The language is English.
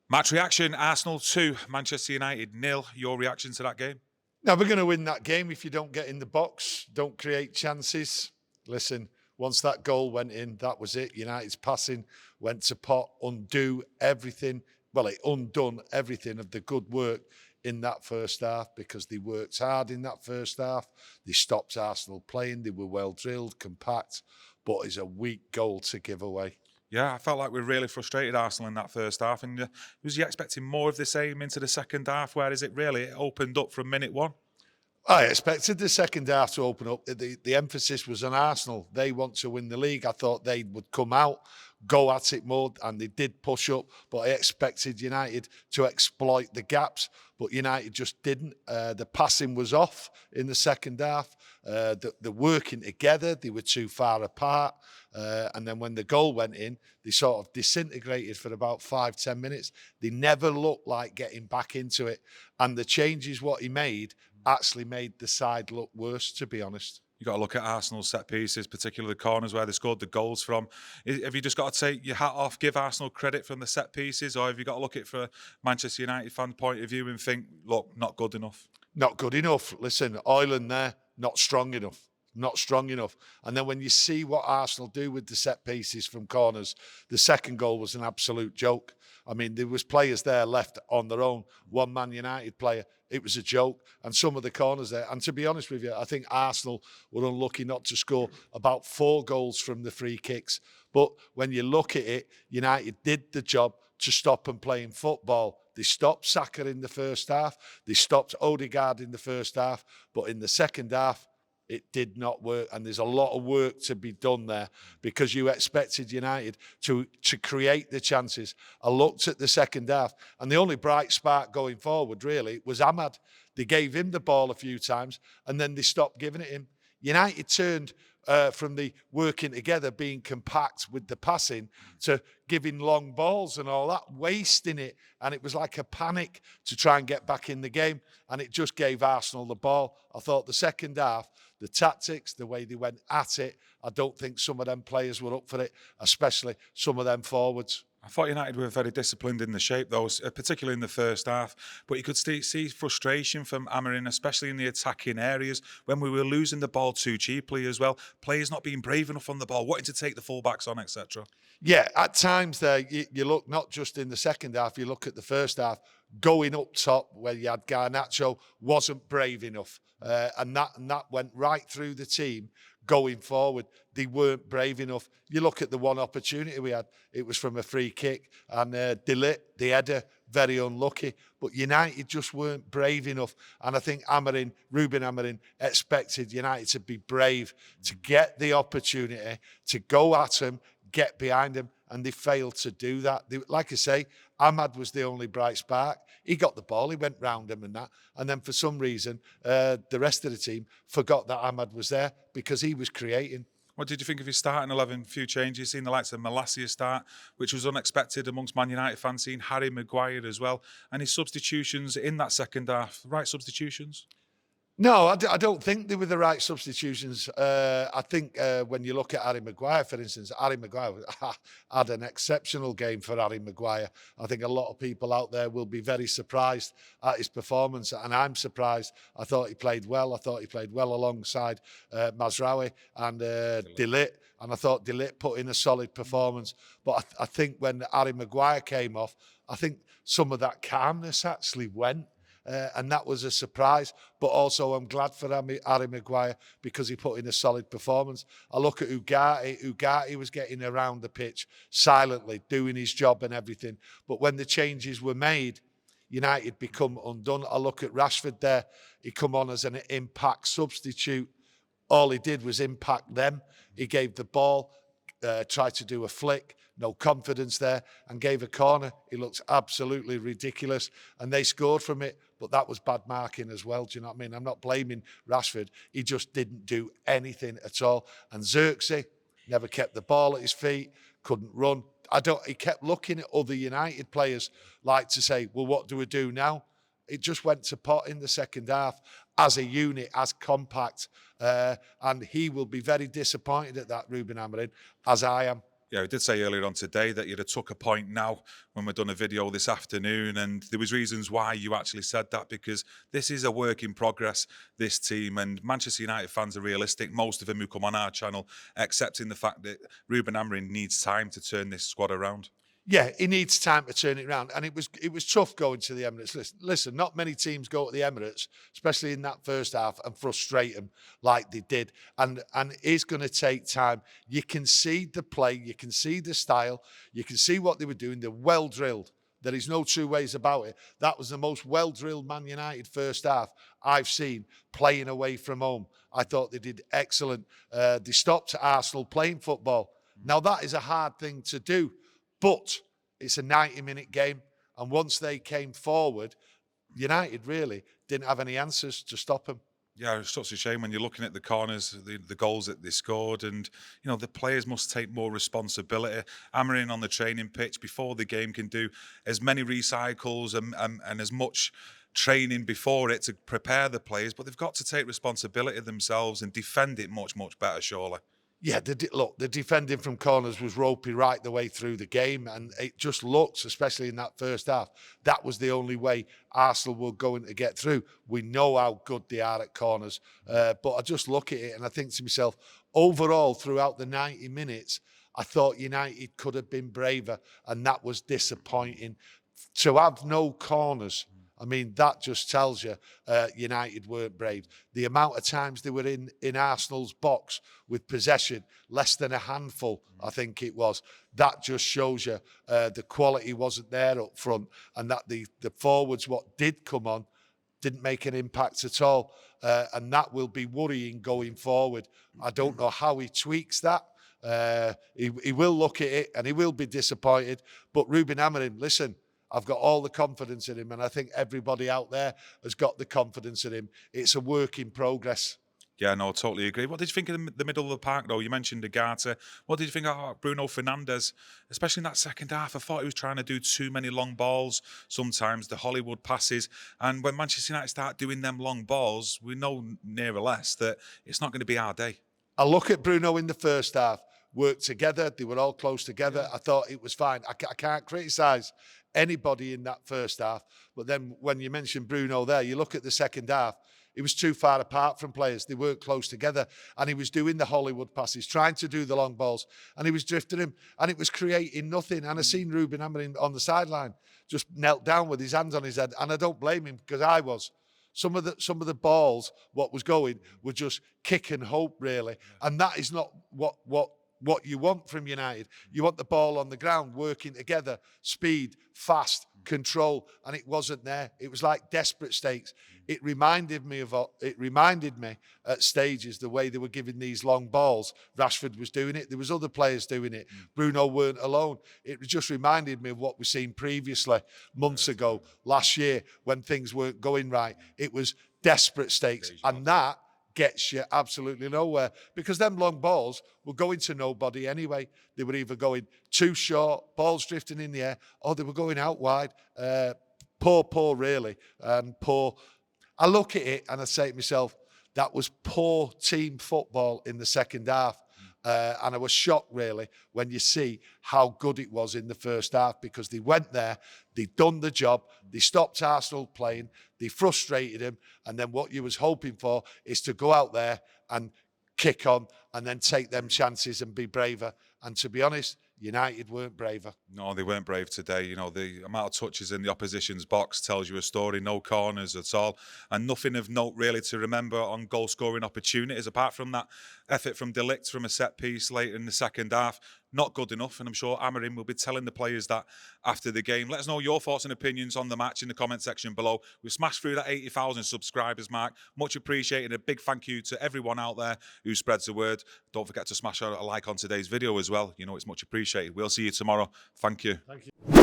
Match reaction, Arsenal 2, Manchester United 0. Your reaction to that game? Never going to win that game if you don't get in the box, don't create chances. Listen, once that goal went in, that was it. United's passing went to pot, undo everything. Well, it undone everything of the good work in that first half because they worked hard in that first half. They stopped Arsenal playing. They were well drilled, compact, but it's a weak goal to give away. Yeah, I felt like we really frustrated Arsenal in that first half. And was you expecting more of the same into the second half? Where is it really? It opened up from minute one. I expected the second half to open up. The emphasis was on Arsenal. They want to win the league. I thought they would come out, go at it more, and they did push up. But I expected United to exploit the gaps, but United just didn't. The passing was off in the second half. The working together, they were too far apart. And then when the goal went in, they sort of disintegrated for about 5-10 minutes. They never looked like getting back into it. And the changes what he made actually made the side look worse, to be honest. You got to look at Arsenal's set pieces, particularly the corners where they scored the goals from. Have you just got to take your hat off, give Arsenal credit from the set pieces, or have you got to look at it from a Manchester United fan point of view and think, look, not good enough? Not good enough. Listen, Ireland there, not strong enough. Not strong enough. And then when you see what Arsenal do with the set pieces from corners, the second goal was an absolute joke. I mean, there was players there left on their own. One Man United player, it was a joke. And some of the corners there. And to be honest with you, I think Arsenal were unlucky not to score about 4 goals from the free kicks. But when you look at it, United did the job to stop them playing football. They stopped Saka in the first half. They stopped Odegaard in the first half. But in the second half, it did not work, and there's a lot of work to be done there because you expected United to create the chances. I looked at the second half, and the only bright spark going forward, really, was Ahmad. They gave him the ball a few times, and then they stopped giving it him. United turned from the working together, being compact with the passing, to giving long balls and all that, wasting it. And it was like a panic to try and get back in the game. And it just gave Arsenal the ball. I thought the second half, the tactics, the way they went at it, I don't think some of them players were up for it, especially some of them forwards. I thought United were very disciplined in the shape, though, particularly in the first half. But you could see frustration from Amorim, especially in the attacking areas, when we were losing the ball too cheaply as well. Players not being brave enough on the ball, wanting to take the fullbacks on, etc. Yeah, at times there, you look not just in the second half, you look at the first half, going up top where you had Garnacho wasn't brave enough. And that went right through the team going forward. They weren't brave enough. You look at the one opportunity we had, it was from a free kick, and De Ligt, the header, very unlucky. But United just weren't brave enough. And I think Ruben Amorim expected United to be brave, to get the opportunity, to go at him, get behind him, and they failed to do that. Like I say, Ahmad was the only bright spark. He got the ball, he went round him and that. And then for some reason, the rest of the team forgot that Ahmad was there because he was creating. What did you think of his starting 11? Few changes, seen the likes of Malacia start, which was unexpected amongst Man United fans, seeing Harry Maguire as well. And his substitutions in that second half, right substitutions? No, I don't think they were the right substitutions. I think when you look at Harry Maguire, for instance, Harry Maguire had an exceptional game for Harry Maguire. I think a lot of people out there will be very surprised at his performance, and I'm surprised. I thought he played well. I thought he played well alongside Mazraoui and De Ligt, and I thought De Ligt put in a solid performance. But I think when Harry Maguire came off, I think some of that calmness actually went. And that was a surprise. But also I'm glad for Harry Maguire because he put in a solid performance. I look at Ugarte. Ugarte was getting around the pitch silently, doing his job and everything. But when the changes were made, United become undone. I look at Rashford there. He come on as an impact substitute. All he did was impact them. He gave the ball, tried to do a flick, no confidence there, and gave a corner. He looks absolutely ridiculous, and they scored from it, but that was bad marking as well. Do you know what I mean? I'm not blaming Rashford. He just didn't do anything at all. And Xerxes never kept the ball at his feet, couldn't run. He kept looking at other United players like to say, well, what do we do now? It just went to pot in the second half as a unit, as compact. And he will be very disappointed at that, Ruben Amorim, as I am. Yeah, we did say earlier on today that you'd have took a point now when we've done a video this afternoon, and there was reasons why you actually said that, because this is a work in progress, this team, and Manchester United fans are realistic, most of them who come on our channel, accepting the fact that Ruben Amorim needs time to turn this squad around. Yeah, he needs time to turn it around, and it was tough going to the Emirates. Listen, not many teams go to the Emirates, especially in that first half, and frustrate them like they did. And it's going to take time. You can see the play, you can see the style, you can see what they were doing. They're well drilled. There is no two ways about it. That was the most well drilled Man United first half I've seen playing away from home. I thought they did excellent. They stopped Arsenal playing football. Now that is a hard thing to do. But it's a 90-minute game, and once they came forward, United really didn't have any answers to stop them. Yeah, it's such a shame when you're looking at the corners, the goals that they scored, and the players must take more responsibility. Amorim on the training pitch before the game can do as many recycles and as much training before it to prepare the players, but they've got to take responsibility themselves and defend it much, much better, surely. Yeah, look, the defending from corners was ropey right the way through the game, and it just looks, especially in that first half, that was the only way Arsenal were going to get through. We know how good they are at corners, but I just look at it and I think to myself, overall, throughout the 90 minutes, I thought United could have been braver, and that was disappointing. To have no corners, I mean, that just tells you United weren't brave. The amount of times they were in Arsenal's box with possession, less than a handful, I think it was, that just shows you the quality wasn't there up front, and that the forwards, what did come on, didn't make an impact at all. And that will be worrying going forward. I don't know how he tweaks that. He will look at it and he will be disappointed. But Ruben Amorim, listen, I've got all the confidence in him, and I think everybody out there has got the confidence in him. It's a work in progress. Yeah, no, totally agree. What did you think of the middle of the park, though? You mentioned Agata. What did you think of Bruno Fernandes, especially in that second half? I thought he was trying to do too many long balls, sometimes the Hollywood passes. And when Manchester United start doing them long balls, we know near or less that it's not going to be our day. I look at Bruno in the first half, worked together. They were all close together. Yeah. I thought it was fine. I can't criticise anybody in that first half. But then when you mention Bruno there, you look at the second half, he was too far apart from players. They weren't close together. And he was doing the Hollywood passes, trying to do the long balls. And he was drifting him. And it was creating nothing. And I seen Ruben Amorim on the sideline, just knelt down with his hands on his head. And I don't blame him, because I was. Some of the balls, what was going, were just kick and hope, really. And that is not what you want from United. You want the ball on the ground, working together, speed, fast, control, and it wasn't there. It was like desperate stakes. It reminded me at stages the way they were giving these long balls. Rashford was doing it. There was other players doing it. Bruno weren't alone. It just reminded me of what we've seen previously, months ago, last year, when things weren't going right. It was desperate stakes, and that gets you absolutely nowhere, because them long balls were going to nobody anyway. They were either going too short, balls drifting in the air, or they were going out wide. Poor really, and poor. I look at it and I say to myself, that was poor team football in the second half. And I was shocked, really, when you see how good it was in the first half, because they went there, they done the job, they stopped Arsenal playing, they frustrated him, and then what you was hoping for is to go out there and kick on and then take them chances and be braver. And to be honest, United weren't braver. No, they weren't brave today. The amount of touches in the opposition's box tells you a story. No corners at all. And nothing of note, really, to remember on goal-scoring opportunities, apart from that effort from De Ligt from a set-piece later in the second half. Not good enough, and I'm sure Amorim will be telling the players that after the game. Let us know your thoughts and opinions on the match in the comment section below. We've smashed through that 80,000 subscribers mark. Much appreciated. A big thank you to everyone out there who spreads the word. Don't forget to smash a like on today's video as well. It's much appreciated. We'll see you tomorrow. Thank you. Thank you.